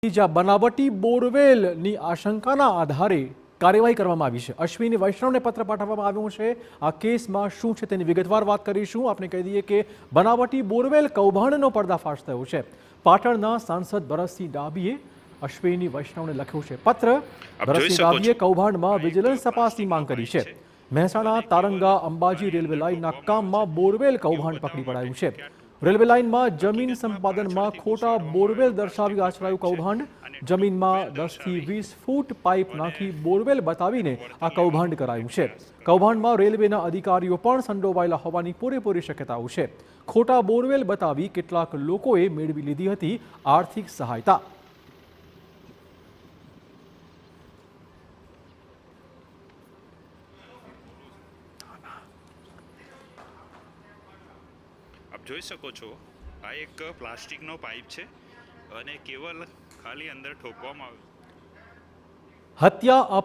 જ્યાં બનાવટી બોરવેલની આશંકાના આધારે કાર્યવાહી કરવામાં આવી છે। અશ્વિની વૈષ્ણવને પત્ર પાઠવવામાં આવ્યો છે। આ કેસમાં શું છે તેની વિગતવાર વાત કરીશું। આપને કહી દઈએ કે બનાવટી બોરવેલ કૌભાંડનો પર્દાફાશ થયો છે। પાટણના સાંસદ ભરતસિંહ ડાભીએ અશ્વિની વૈષ્ણવને લખ્યો છે પત્ર। ભરતસિંહ ડાભીએ કૌભાંડમાં વિજિલન્સ તપાસની માંગ કરી છે। મહેસાણા તારંગા અંબાજી રેલવે લાઇનના કામમાં બોરવેલ કૌભાંડ પકડી પડાયું છે। રેલવે લાઇનમાં જમીન સંપાદનમાં ખોટા બોરવેલ દર્શાવી આચરાયું કૌભાંડ। જમીનમાં 10 થી 20 ફૂટ પાઇપ નાખી બોરવેલ બતાવીને આ કૌભાંડ કરાયું છે। કૌભાંડમાં રેલવેના અધિકારીઓ પણ સંડોવાયેલા હોવાની પૂરેપૂરી શક્યતાઓ છે। ખોટા બોરવેલ બતાવી કેટલાક લોકોએ મેળવી લીધી હતી આર્થિક સહાયતા। આપ જોઈ શકો છો આ એક પ્લાસ્ટિકનો પાઇપ છે અને કેવલ ખાલી અંદર ઠોકવામાં આવે। હત્યા